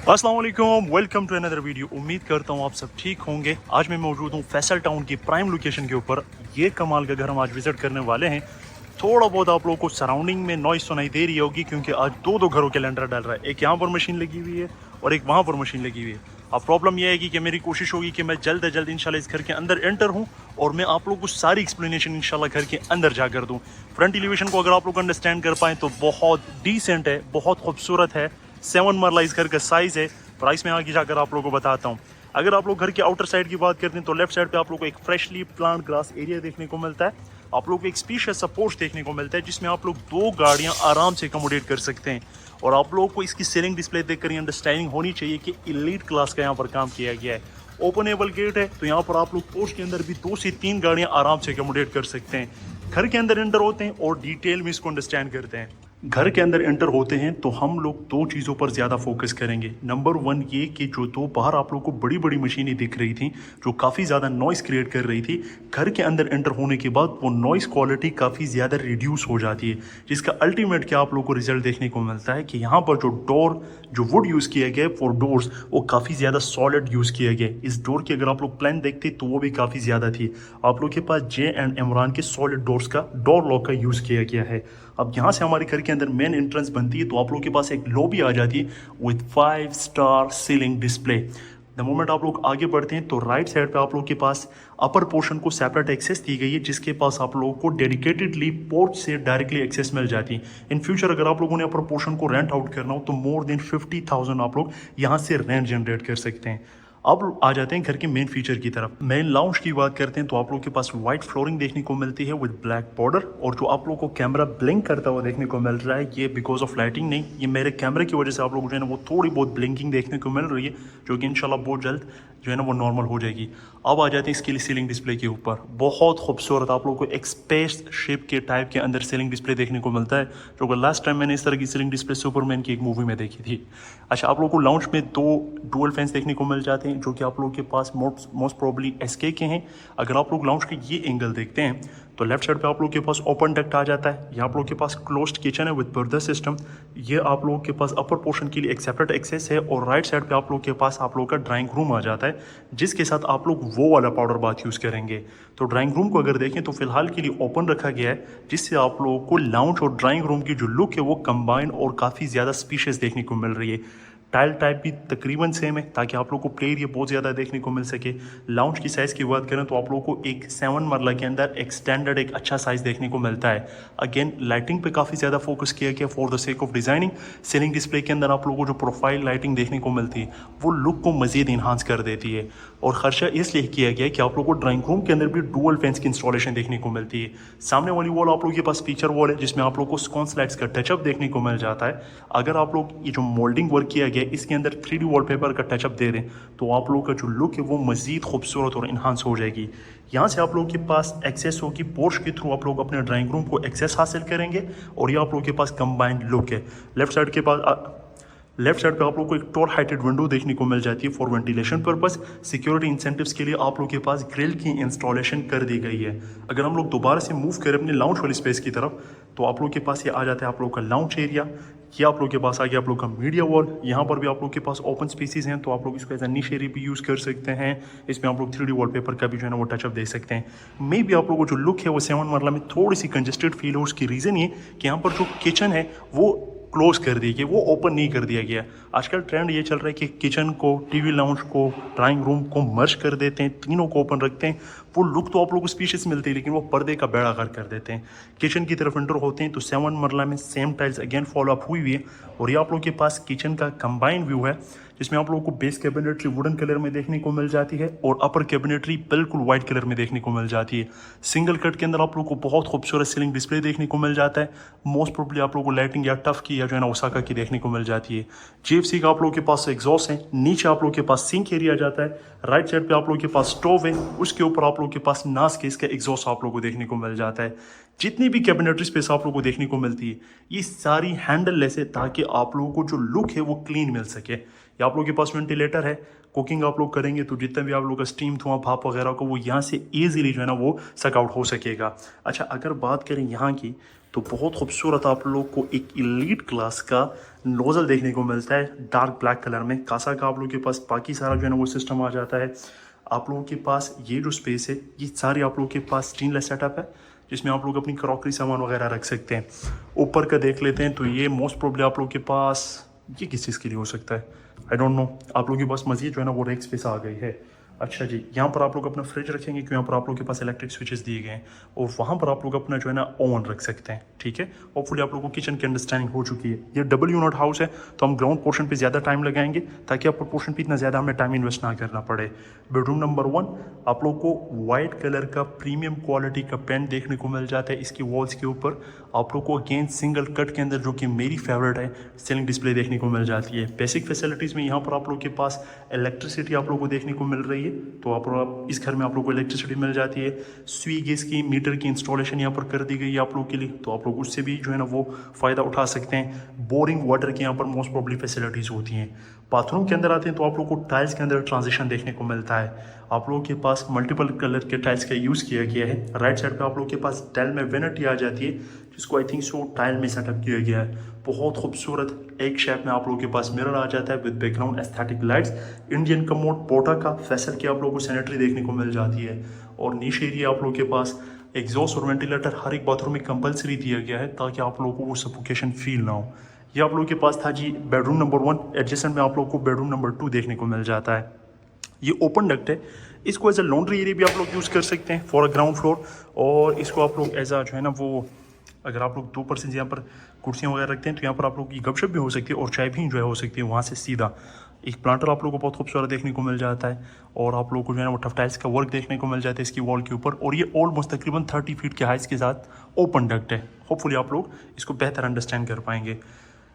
अस्सलाम वालेकुम, welcome to another video. उम्मीद करता हूँ आप सब ठीक होंगे। आज मैं मौजूद हूँ फैसल टाउन की प्राइम लोकेशन के ऊपर। ये कमाल का घर हम आज विजिट करने वाले हैं। थोड़ा बहुत आप लोगों को सराउंडिंग में नॉइस सुनाई दे रही होगी क्योंकि आज दो घरों के लेंटर डल रहा है। एक यहाँ पर मशीन लगी हुई है और एक वहाँ पर मशीन लगी हुई है। अब प्रॉब्लम यह है कि मेरी कोशिश होगी कि मैं जल्द से जल्द इंशाल्लाह इस घर के अंदर एंटर हूँ और मैं आप लोगों को सारी एक्सप्लेनेशन इंशाल्लाह घर के अंदर जाकर दूँ। फ्रंट एलिवेशन को अगर आप लोग अंडरस्टैंड कर पाएँ तो बहुत डिसेंट है, बहुत खूबसूरत है। 7 मरला इस घर का साइज़ है। प्राइस में आगे जाकर आप लोगों को बताता हूँ। अगर आप लोग घर के आउटर साइड की बात करते हैं तो लेफ्ट साइड पे आप लोग को एक फ्रेशली प्लांट ग्रास एरिया देखने को मिलता है। आप लोग को एक स्पेशियस सपोर्ट देखने को मिलता है जिसमें आप लोग 2 गाड़ियां आराम से अकोमोडेट कर सकते हैं। और आप लोगों को इसकी सीलिंग डिस्प्ले देखकर अंडरस्टैंडिंग होनी चाहिए कि एलीट क्लास का यहाँ पर काम किया गया है। ओपनेबल गेट है तो यहाँ पर आप लोग पोर्च के अंदर भी 2 से 3 गाड़ियां आराम से अकोमोडेट कर सकते हैं। घर के अंदर एंटर होते हैं और डिटेल में इसको अंडरस्टैंड करते हैं। घर के अंदर एंटर होते हैं तो हम लोग 2 चीज़ों पर ज़्यादा फोकस करेंगे। नंबर 1 ये कि जो 2 बाहर आप लोगों को बड़ी बड़ी मशीनें दिख रही थी जो काफ़ी ज़्यादा नॉइस क्रिएट कर रही थी, घर के अंदर एंटर होने के बाद वो नॉइस क्वालिटी काफ़ी ज़्यादा रिड्यूस हो जाती है, जिसका अल्टीमेट क्या आप लोगों को रिजल्ट देखने को मिलता है कि यहाँ पर जो वुड यूज़ किया गया है फॉर डोर्स वो काफ़ी ज़्यादा सॉलिड यूज़ किया गया है। इस डोर की अगर आप लोग प्लान देखते तो वो भी काफ़ी ज़्यादा थी। आप लोग के पास J&M इमरान के सॉलिड डोर्स का डोर लॉक का यूज़ किया गया है। अब यहाँ से हमारे घर के अंदर मेन एंट्रेंस बनती है तो आप लोगों के पास एक लॉबी आ जाती है with 5 star ceiling display. The moment आप लोग आगे बढ़ते हैं तो राइट साइड पे आप लोग के पास अपर पोर्शन को सेपरेट एक्सेस दी गई है जिसके पास आप लोगों को डेडिकेटेडली पोर्च से डायरेक्टली एक्सेस मिल जाती है। इन फ्यूचर अगर आप लोगों ने अपर पोर्शन को रेंट आउट करना हो तो मोर देन 50,000 आप लोग यहाँ से रेंट जनरेट कर सकते हैं। अब आ जाते हैं घर के मेन फीचर की तरफ। मेन लाउंज की बात करते हैं तो आप लोगों के पास व्हाइट फ्लोरिंग देखने को मिलती है विद ब्लैक बॉर्डर। और जो आप लोगों को कैमरा ब्लिंक करता हुआ देखने को मिल रहा है ये बिकॉज ऑफ लाइटिंग नहीं, ये मेरे कैमरे की वजह से आप लोगों को जो है ना वो थोड़ी बहुत ब्लिंकिंग देखने को मिल रही है जो कि इंशाल्लाह बहुत जल्द जो है ना वो नॉर्मल हो जाएगी। अब आ जाते हैं इसके लिए सीलिंग डिस्प्ले के ऊपर। बहुत खूबसूरत आप लोगों को एक स्पेस शेप के टाइप के अंदर सीलिंग डिस्प्ले देखने को मिलता है जो कि लास्ट टाइम मैंने इस तरह की सीलिंग डिस्प्ले सुपरमैन की एक मूवी में देखी थी। अच्छा, आप लोगों को लाउंज में 2 डुअल फैंस देखने को मिल जाते हैं जो कि आप लोगों के पास मोस्ट प्रोबेबली SK के हैं। अगर आप लोग लाउंज के ये एंगल देखते हैं तो लेफ्ट साइड पे आप लोगों के पास ओपन डक्ट आ जाता है। यहाँ आप लोगों के पास क्लोज्ड किचन है विद पर्दा सिस्टम। ये आप लोगों के पास अपर पोर्शन के लिए एक सेपरेट एक्सेस है। और राइट साइड पे आप लोगों के पास आप लोगों का ड्राइंग रूम आ जाता है जिसके साथ आप लोग वो वाला पाउडर बाथ यूज़ करेंगे। तो ड्राइंग रूम को अगर देखें तो फिलहाल के लिए ओपन रखा गया है जिससे आप लोगों को लाउंज और ड्राइंग रूम की जो लुक है वो कंबाइन और काफ़ी ज़्यादा स्पीशियस देखने को मिल रही है। टाइल टाइप भी तकरीबन सेम है ताकि आप लोग को प्ले एरिया बहुत ज़्यादा देखने को मिल सके। लाउंज की साइज़ की बात करें तो आप लोगों को एक 7 मरला के अंदर एक स्टैंडर्ड एक अच्छा साइज़ देखने को मिलता है। अगेन लाइटिंग पे काफ़ी ज़्यादा फोकस किया गया for the sake of designing. Ceiling display के अंदर आप लोगों को जो प्रोफाइल लाइटिंग देखने को मिलती है वो लुक को मज़ीद इन्हांस कर देती है। और खर्चा इसलिए किया गया है कि आप लोगों को ड्राइंग रूम के अंदर भी डुअल फैंस की इंस्टॉलेशन देखने को मिलती है। सामने वाली वॉल आप लोगों के पास फीचर वॉल है जिसमें आप लोग को स्कॉन स्लाइड्स का टचअप देखने को मिल जाता है। अगर आप लोग ये जो मोल्डिंग वर्क किया गया है इसके अंदर 3D वॉलपेपर का टचअप दे दें तो आप लोगों का जो लुक है वो मज़ीद खूबसूरत और इन्हांस हो जाएगी। यहाँ से आप लोगों के पास एक्सेस होगी पोर्च के थ्रू, आप लोग अपने ड्राइंग रूम को एक्सेस हासिल करेंगे और ये आप लोगों के पास कंबाइंड लुक है। लेफ्ट साइड पे आप लोग को एक टॉल हाइटेड विंडो देखने को मिल जाती है for ventilation purpose. Security incentives के लिए आप लोग के पास ग्रिल की इंस्टॉलेशन कर दी गई है। अगर हम लोग दोबारा से मूव करें अपने लाउंज वाली स्पेस की तरफ तो आप लोग के पास ये आ जाता है आप लोग का लाउंज एरिया। ये आप लोग के पास आ गया आप लोग का मीडिया वॉल। यहाँ पर भी आप लोग के पास ओपन स्पेसिस हैं तो आप लोग इसको एज अ निश एरिया भी यूज़ कर सकते हैं। इसमें आप लोग 3D वॉलपेपर का भी जो है ना वो टचअप दे सकते हैं। मे भी आप लोगों को जो लुक है वो 7 मरला में थोड़ी सी कंजेस्टेड फील हो। उसकी रीज़न ये कि यहाँ पर जो किचन है वो क्लोज कर दिया गया, वो ओपन नहीं कर दिया गया। आजकल ट्रेंड ये चल रहा है कि किचन को, टीवी लाउंज को, ड्राइंग रूम को मर्ज कर देते हैं, तीनों को ओपन रखते हैं। वो लुक तो आप लोगों को स्पीशियस मिलती है लेकिन वो पर्दे का बेड़ा गर्क कर देते हैं। किचन की तरफ एंटर होते हैं तो 7 मरला में same tiles again follow up हुई है। और ये आप लोगों के पास किचन का कंबाइंड व्यू है जिसमें आप लोगों को बेस कैबिनेटरी वुडन कलर में देखने को मिल जाती है और अपर कैबिनेटरी बिल्कुल वाइट कलर में देखने को मिल जाती है। सिंगल कट के अंदर आप लोगों को बहुत खूबसूरत सीलिंग डिस्प्ले देखने को मिल जाता है। मोस्ट प्रोबेबली आप लोगों को लाइटिंग या टफ की या जो है ना ओसाका की देखने को मिल जाती है। JFC का आप लोगों के पास एग्जॉस्ट है। नीचे आप लोगों के पास सिंक एरिया जाता है। राइट साइड पे आप लोगों के पास स्टोव है, उसके ऊपर आप लोगों के पास नास केस का एग्जॉस्ट आप लोगों को देखने को मिल जाता है। जितनी भी कैबिनेटरी स्पेस आप लोगों को देखने को मिलती है ये सारी हैंडल लेस है ताकि आप लोगों को जो लुक है वो क्लीन मिल सके। या आप लोगों के पास वेंटिलेटर है, कुकिंग आप लोग करेंगे तो जितना भी आप लोग का स्टीम धुआं भाप वगैरह को वो यहाँ से ईजिली जो है ना वो सक आउट हो सकेगा। अच्छा, अगर बात करें यहाँ की तो बहुत खूबसूरत आप लोग को एक एलीट क्लास का नोजल देखने को मिलता है डार्क ब्लैक कलर में। कासा का आप लोगों के पास बाकी सारा जो है ना वो सिस्टम आ जाता है। आप लोगों के पास ये जो स्पेस है ये सारी आप लोगों के पास स्टेनलेस सेटअप है, जिसमें आप लोग अपनी क्रॉकरी सामान वगैरह रख सकते हैं। ऊपर का देख लेते हैं तो ये मोस्ट प्रोबेबली आप लोगों के पास ये किस चीज़ के लिए हो सकता है, आई डोंट नो। आप लोगों के पास मजीद जो है ना वो रेक स्पेस आ गई है। अच्छा जी, यहाँ पर आप लोग अपना फ्रिज रखेंगे क्योंकि यहाँ पर आप लोगों के पास इलेक्ट्रिक स्विचेस दिए गए हैं, और वहाँ पर आप लोग अपना जो है ना ओवन रख सकते हैं। ठीक है, होपफुली आप लोगों को किचन की अंडरस्टैंडिंग हो चुकी है। ये डबल यूनिट हाउस है तो हम ग्राउंड पोर्शन पे ज़्यादा टाइम लगाएंगे ताकि अपर पोर्शन पे इतना ज़्यादा हमें टाइम इन्वेस्ट ना करना पड़े। बेडरूम नंबर 1 आप लोग को वाइट कलर का प्रीमियम क्वालिटी का पेंट देखने को मिल जाता है इसकी वॉल्स के ऊपर। आप लोग को अगेन सिंगल कट के अंदर, जो कि मेरी फेवरेट है, सीलिंग डिस्प्ले देखने को मिल जाती है। बेसिक फैसिलिटीज़ में यहाँ पर आप लोग के पास इलेक्ट्रिसिटी आप लोग को देखने को मिल रही है, तो आप इस घर में आप लोग को इलेक्ट्रिसिटी मिल जाती है। स्वी गैस की मीटर की इंस्टॉलेशन यहाँ पर कर दी गई है आप लोग के लिए, तो आप लोग उससे भी जो है ना वो फ़ायदा उठा सकते हैं। बोरिंग वाटर की यहाँ पर मोस्ट प्रोबेबली फैसिलिटीज़ होती हैं। बाथरूम के अंदर आते हैं तो आप लोग को टाइल्स के अंदर ट्रांजिशन देखने को मिलता है। आप लोगों के पास मल्टीपल कलर के टाइल्स का यूज़ किया गया है। राइट साइड पे आप लोगों के पास टाइल में वेनिटी आ जाती है, जिसको आई थिंक सो टाइल में सेटअप किया गया है। बहुत खूबसूरत एक शेप में आप लोगों के पास मिरर आ जाता है with background aesthetic lights. Indian commode पोटा का फैसल की आप लोगों को सैनिटरी देखने को मिल जाती है। और नीचे एरिया आप लोगों के पास एग्जॉस्ट और वेंटिलेटर हर एक बाथरूम में कंपलसरी दिया गया है ताकि आप लोगों को वो सफोकेशन फील ना हो। ये आप लोगों के पास था जी बेडरूम नंबर 1। एडजेसेंट में आप लोगों को बेडरूम नंबर 2 देखने को मिल जाता है। ये ओपन डक्ट है, इसको एज अ लॉन्ड्री एरिया भी आप लोग यूज़ कर सकते हैं फॉर अ ग्राउंड फ्लोर। और इसको आप लोग एज अ जो है ना वो, अगर आप लोग 2% यहाँ पर कुर्सियाँ वगैरह रखते हैं तो यहाँ पर आप लोग की गपशप भी हो सकती है और चाय भी इंजॉय हो सकती है वहाँ से सीधा। एक प्लांटर आप लोगों को बहुत खूबसूरत देखने को मिल जाता है, और आप लोगों को जो है ना वो टफ टाइल्स का वर्क देखने को मिल जाता है इसकी वॉल के ऊपर। और ये ऑलमोस्ट तकरीबन 30 फीट के हाइट्स के साथ ओपन डक्ट है। होपफुली आप लोग इसको बेहतर अंडरस्टैंड कर पाएंगे।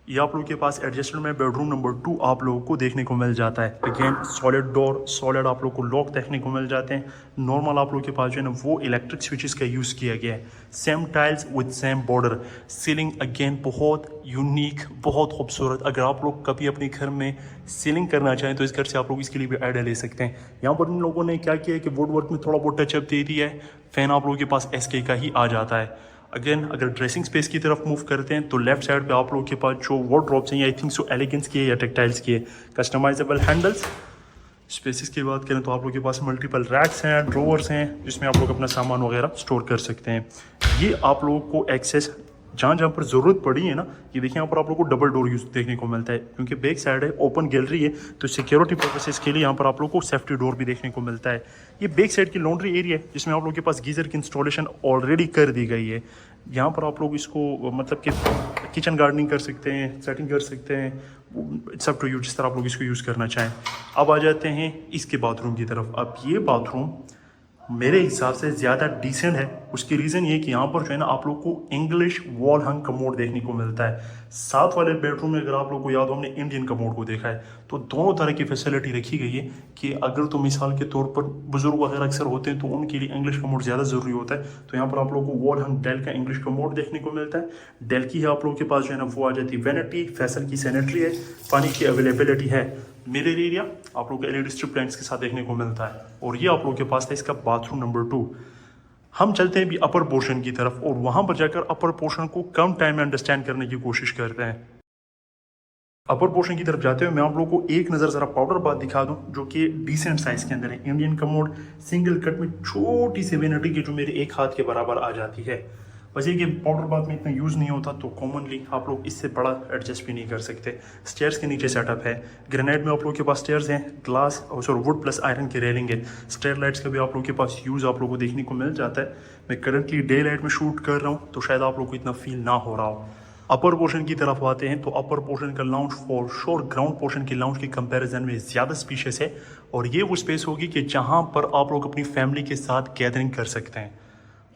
ये आप लोगों के पास एडजस्टमेंट में बेडरूम नंबर 2 आप लोगों को देखने को मिल जाता है। अगेन सॉलिड डोर, सॉलिड आप लोग को लॉक देखने को मिल जाते हैं। नॉर्मल आप लोग के पास जो है ना वो इलेक्ट्रिक स्विचेस का यूज़ किया गया है। Same tiles with same border. Ceiling again बहुत यूनिक, बहुत खूबसूरत। अगर आप लोग कभी अपने घर में सीलिंग करना चाहें तो इस घर से आप लोग इसके लिए भी आइडिया ले सकते हैं। यहाँ पर इन लोगों ने क्या किया है कि वुड वर्क में थोड़ा बहुत टचअप दे दिया है। फैन आप लोगों के पास SK का ही आ जाता है। अगेन अगर ड्रेसिंग स्पेस की तरफ मूव करते हैं तो लेफ्ट साइड पे आप लोगों के पास जो वार्डरोब्स हैं, आई थिंक सो एलिगेंस की है या टेक्सटाइल्स की है, कस्टमाइजेबल हैंडल्स। स्पेसिस की बात करें तो आप लोगों के पास मल्टीपल रैक्स हैं, ड्रोवर्स हैं, जिसमें आप लोग अपना सामान वगैरह स्टोर कर सकते हैं। ये आप लोगों को एक्सेस जहाँ जहाँ पर ज़रूरत पड़ी है ना, ये देखिए यहाँ पर आप लोगों को डबल डोर यूज देखने को मिलता है, क्योंकि बैक साइड है, ओपन गैलरी है, तो सिक्योरिटी पर्पसेस के लिए यहाँ पर आप लोगों को सेफ्टी डोर भी देखने को मिलता है। ये बैक साइड की लॉन्ड्री एरिया है, जिसमें आप लोगों के पास गीज़र की इंस्टॉलेशन ऑलरेडी कर दी गई है। यहाँ पर आप लोग इसको मतलब कि किचन गार्डनिंग कर सकते हैं, सेटिंग कर सकते हैं, इट्स अप टू यू, जिस तरह आप लोग इसको यूज़ करना चाहें। अब आ जाते हैं इसके बाथरूम की तरफ। अब ये बाथरूम मेरे हिसाब से ज़्यादा डिसेंट है। उसकी रीज़न ये कि यहाँ पर जो है ना आप लोग को इंग्लिश वॉल हंग कमोड देखने को मिलता है। साथ वाले बेडरूम में अगर आप लोग को याद हो, हमने इंडियन कमोड को देखा है, तो दोनों तरह की फैसिलिटी रखी गई है कि अगर तो मिसाल के तौर पर बुजुर्ग वगैरह अक्सर होते हैं तो उनके लिए इंग्लिश कमोड ज़्यादा ज़रूरी होता है। तो यहाँ पर आप लोग को वॉल हंग डेल का इंग्लिश कमोड देखने को मिलता है। डेल की है आप लोगों के पास जो है ना वो आ जाती है वेनिटी, फैसल की सैनिटरी है, पानी की अवेलेबिलिटी है। मिरर एरिया आप लोग को LED स्ट्रिप लाइट्स के साथ देखने को मिलता है। और ये आप लोगों के पास था इसका बाथरूम नंबर 2। हम चलते हैं भी अपर पोर्शन की तरफ, और वहां पर जाकर अपर पोर्शन को कम टाइम में अंडरस्टैंड करने की कोशिश करते हैं। अपर पोर्शन की तरफ जाते हुए मैं आप लोगों को एक नज़र ज़रा पाउडर बाथ दिखा दूं, जो कि डिसेंट साइज के अंदर है। इंडियन कमोड सिंगल कट में छोटी सी वेनिटी की, जो मेरे एक हाथ के बराबर आ जाती है। वैसे कि पाउडर बाथ में इतना यूज़ नहीं होता, तो कॉमनली आप लोग इससे बड़ा एडजस्ट भी नहीं कर सकते। स्टेयर्स के नीचे सेटअप है। ग्रेनाइट में आप लोगों के पास स्टेयर्स हैं, ग्लास और सॉरी वुड प्लस आयरन की रेलिंग है। स्टेयर लाइट्स का भी आप लोगों के पास यूज़ आप लोगों को देखने को मिल जाता है। मैं करंटली डे लाइट में शूट कर रहा हूँ, तो शायद आप लोग को इतना फील ना हो रहा हो। अपर पोर्शन की तरफ आते हैं तो अपर पोर्शन का lounge for sure ground portion की लाउंज के कंपैरिजन में ज़्यादा स्पेशियस है। और ये वो स्पेस होगी कि जहाँ पर आप लोग अपनी फैमिली के साथ गैदरिंग कर सकते हैं।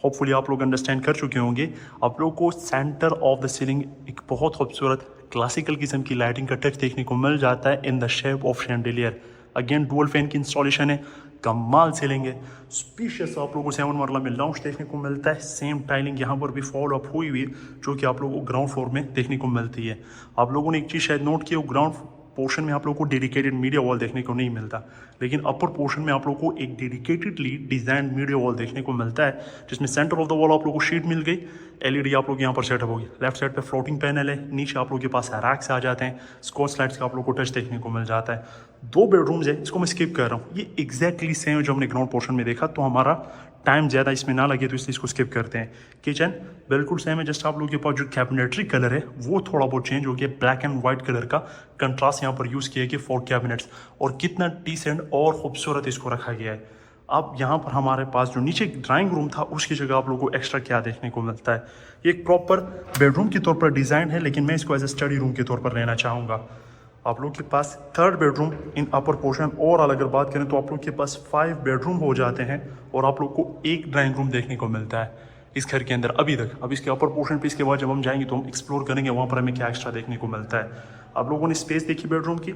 होपफुली आप लोग अंडरस्टैंड कर चुके होंगे। आप लोग को सेंटर ऑफ द सीलिंग एक बहुत खूबसूरत क्लासिकल किस्म की लाइटिंग का टच देखने को मिल जाता है in the shape of chandelier. Again dual fan की इंस्टॉलेशन है, कमाल सीलिंग है। स्पेशियस आप लोगों को 7 मरला में लाउंज देखने को मिलता है। सेम टाइलिंग यहाँ पर भी फॉलो अप हुई हुई है, जो कि आप लोगों को ग्राउंड फ्लोर में देखने को मिलती है। आप लोगों ने एक चीज़ शायद नोट की हो, ग्राउंड पोर्शन में आप लोगों को डेडिकेटेड मीडिया वॉल देखने को नहीं मिलता, लेकिन अपर पोर्शन में आप लोगों को एक डेडिकेटेडली डिजाइन मीडिया वॉल देखने को मिलता है, जिसमें सेंटर ऑफ द वॉल आप लोगों को शीट मिल गई, एलईडी आप लोग यहाँ पर सेटअप होगी। लेफ्ट साइड पे फ्लोटिंग पैनल है, नीचे आप लोगों के पास रैक्स आ जाते हैं, स्कॉच स्लाइड्स का आप लोग को टच देखने को मिल जाता है। 2 बेडरूम्स है, इसको मैं स्किप कर रहा हूँ, ये एग्जैक्टली सेम है जो हमने ग्राउंड पोर्शन में देखा, तो हमारा टाइम ज़्यादा इसमें ना लगे तो इसलिए इसको स्किप करते हैं। किचन बिल्कुल सेम है, जस्ट आप लोगों के पास जो कैबिनेटरी कलर है वो थोड़ा बहुत चेंज हो गया, ब्लैक एंड व्हाइट कलर का कंट्रास्ट यहाँ पर यूज़ किया गया फॉर कैबिनेट्स, और कितना डिसेंट और खूबसूरत इसको रखा गया है। अब यहाँ पर हमारे पास जो नीचे ड्राइंग रूम था उसकी जगह आप लोगों को एक्स्ट्रा क्या देखने को मिलता है, ये एक प्रॉपर बेडरूम के तौर पर डिज़ाइन है, लेकिन मैं इसको एज ए स्टडी रूम के तौर पर लेना चाहूँगा। आप लोग के पास 3rd बेडरूम इन अपर पोर्शन, ओवरऑल अगर बात करें तो आप लोग के पास 5 बेडरूम हो जाते हैं, और आप लोग को एक ड्राइंग रूम देखने को मिलता है इस घर के अंदर अभी तक। अब इसके अपर पोर्शन पे इसके बाद जब हम जाएंगे तो हम एक्सप्लोर करेंगे वहाँ पर हमें क्या एक्स्ट्रा देखने को मिलता है। आप लोगों ने स्पेस देखी बेडरूम की,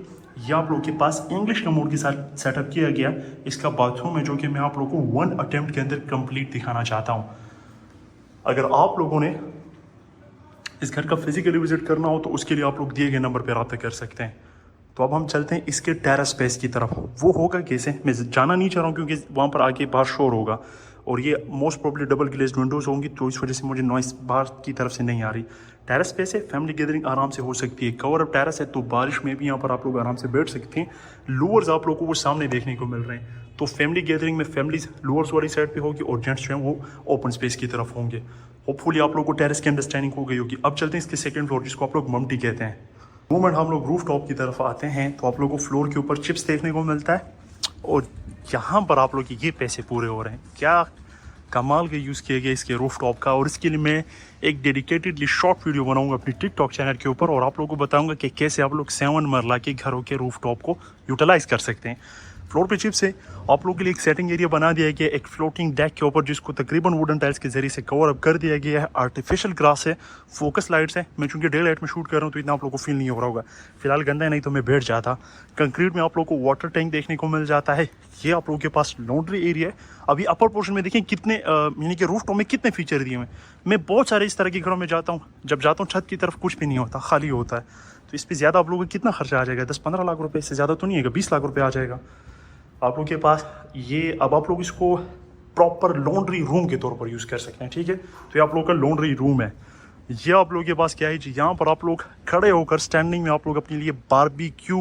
या आप लोगों के पास इंग्लिश कमोड के साथ सेटअप किया गया इसका बाथरूम है, जो कि मैं आप लोगों को 1 अटेम्प्ट के अंदर कंप्लीट दिखाना चाहता हूँ। अगर आप लोगों ने इस घर का फिजिकली विजिट करना हो तो उसके लिए आप लोग दिए गए नंबर पर रब्ता कर सकते हैं। तो अब हम चलते हैं इसके टेरेस स्पेस की तरफ। वो होगा कैसे, मैं जाना नहीं चाह रहा हूँ क्योंकि वहाँ पर आके बाहर शोर होगा, और ये most probably double glazed Windows होंगी, तो इस वजह से मुझे नॉइस बाहर की तरफ से नहीं आ रही। टेरेस स्पेस है, फैमिली गैदरिंग आराम से हो सकती है, कवर अप टेरेस है, तो बारिश में भी यहाँ पर आप लोग आराम से बैठ सकते हैं। लोअर्स आप लोगों को वो सामने देखने को मिल रहे हैं, तो फैमिली गैदरिंग में फैमिलीज लोअर्स वाली साइड पे होगी और जेंट्स जो हैं वो ओपन स्पेस की तरफ होंगे। होपफुली आप लोगों को टेरेस की अंडरस्टैंडिंग हो गई होगी। अब चलते हैं इसके 2nd फ्लोर, जिसको आप लोग ममटी कहते हैं। मोमेंट हम लोग रूफ टॉप की तरफ आते हैं तो आप लोगों को फ्लोर के ऊपर चिप्स देखने को मिलता है, और यहाँ पर आप लोग ये पैसे पूरे हो रहे हैं। क्या कमाल का यूज़ किया गया इसके रूफ टॉप का, और इसके लिए मैं एक डेडिकेटेडली शॉर्ट वीडियो बनाऊंगा अपनी टिकटॉक चैनल के ऊपर, और आप लोगों को बताऊंगा कि कैसे आप लोग 7 मरला के घरों के रूफ टॉप को यूटिलाइज कर सकते हैं। फ्लोर पे चिप्स है, आप लोगों के लिए एक सेटिंग एरिया बना दिया गया है एक फ्लोटिंग डेक के ऊपर, जिसको तकरीबन वुडन टाइल्स के जरिए से कवर अप कर दिया गया है। आर्टिफिशियल ग्रास है, फोकस लाइट्स है, मैं चूंकि डे लाइट में शूट कर रहा हूँ तो इतना आप लोगों को फील नहीं हो रहा होगा, फिलहाल गंदा है नहीं तो मैं बैठ जाता। कंक्रीट में आप लोगों को वाटर टैंक देखने को मिल जाता है। ये आप लोगों के पास लॉन्ड्री एरिया है। अभी अपर पोर्शन में देखें कितने यानी कि रूफ टॉप में कितने फीचर दिए हुए हैं। मैं बहुत सारे इस तरह के घरों में जाता हूँ, जब जाता हूँ छत की तरफ कुछ भी नहीं होता, खाली होता है, तो इस पर ज़्यादा आप लोगों को कितना खर्चा आ जाएगा, 10-15 लाख रुपये से ज़्यादा तो नहीं है, 20 लाख रुपये आ जाएगा आप लोग के पास ये। अब आप लोग इसको प्रॉपर लॉन्ड्री रूम के तौर पर यूज़ कर सकते हैं, ठीक है। तो ये आप लोग का लॉन्ड्री रूम है। ये आप लोगों के पास क्या है जी, यहाँ पर आप लोग खड़े होकर स्टैंडिंग में आप लोग अपने लिए बारबेक्यू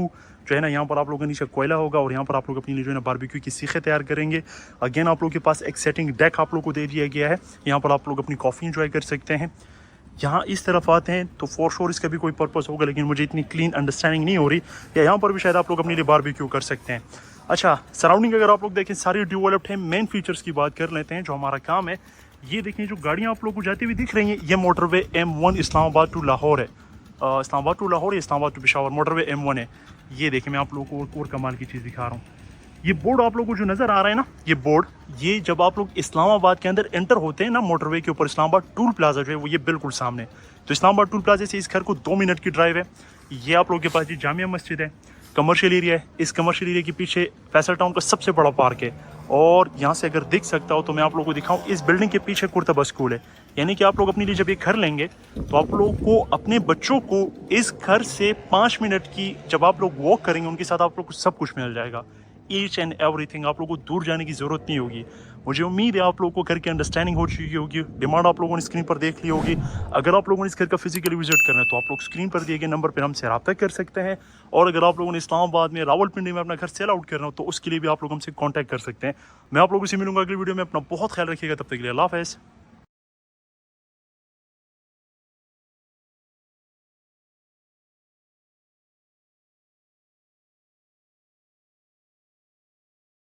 जो है ना, यहाँ पर आप लोगों के नीचे कोयला होगा, और यहाँ पर आप लोग अपने लिए जो है ना बारबेक्यू की सीखें तैयार करेंगे। अगेन आप लोग के पास एक सेटिंग डेक आप लोग को दे दिया गया है, यहाँ पर आप लोग अपनी कॉफ़ी इंजॉय कर सकते हैं। यहाँ इस तरफ आते हैं तो फॉर श्योर इसका भी कोई पर्पस होगा, लेकिन मुझे इतनी क्लीन अंडरस्टैंडिंग नहीं हो रही, या यहाँ पर भी शायद आप लोग अपने लिए बारबेक्यू कर सकते हैं। अच्छा, सराउंडिंग अगर आप लोग देखें सारी डेवलप्ड है। मेन फीचर्स की बात कर लेते हैं जो हमारा काम है। ये देखें जो गाड़ियाँ आप लोग को जाती हुई दिख रही हैं, ये motorway M1 Islamabad to Lahore है, इस्लामाबाद टू लाहौर या Islamabad to Peshawar, motorway M1 है। ये देखें मैं आप लोगों को और कमाल की चीज़ दिखा रहा हूँ। ये बोर्ड आप लोगों को जो नज़र आ रहा है ना, ये बोर्ड, ये जब आप लोग इस्लामाबाद के अंदर एंटर होते हैं ना मोटरवे के ऊपर, इस्लामाबाद टूल प्लाजा जो है वो ये बिल्कुल सामने। तो इस्लामाबाद टूल प्लाजा से इस घर को 2 मिनट की ड्राइव है। ये आप लोगों के पास ये जामिया मस्जिद है, कमर्शियल एरिया है। इस कमर्शियल एरिया के पीछे फैसल टाउन का सबसे बड़ा पार्क है, और यहाँ से अगर दिख सकता हो तो मैं आप लोगों को दिखाऊं, इस बिल्डिंग के पीछे कुर्तबा स्कूल है। यानी कि आप लोग अपने लिए जब ये घर लेंगे तो आप लोग को अपने बच्चों को इस घर से 5 मिनट की जब आप लोग वॉक करेंगे उनके साथ आप लोग को सब कुछ मिल जाएगा, ईच एंड एवरीथिंग। आप लोगों को दूर जाने की ज़रूरत नहीं होगी। मुझे उम्मीद है आप लोगों को घर की अंडरस्टैंडिंग हो चुकी होगी, डिमांड आप लोगों ने स्क्रीन पर देख ली होगी। अगर आप लोगों ने इस घर का फिजिकली विजिट करना है तो आप लोग स्क्रीन पर दिए गए नंबर पर हमसे रब्ता कर सकते हैं, और अगर आप लोगों ने इस्लामाबाद में रावलपिंडी में अपना घर सेल आउट करना हो तो उसके लिए भी आप लोग हमसे कॉन्टैक्ट कर सकते हैं। मैं आप लोगों से मिलूंगा अगली वीडियो में। अपना बहुत ख्याल रखिएगा, तब तक के लिए अल्लाह हाफ़िज़।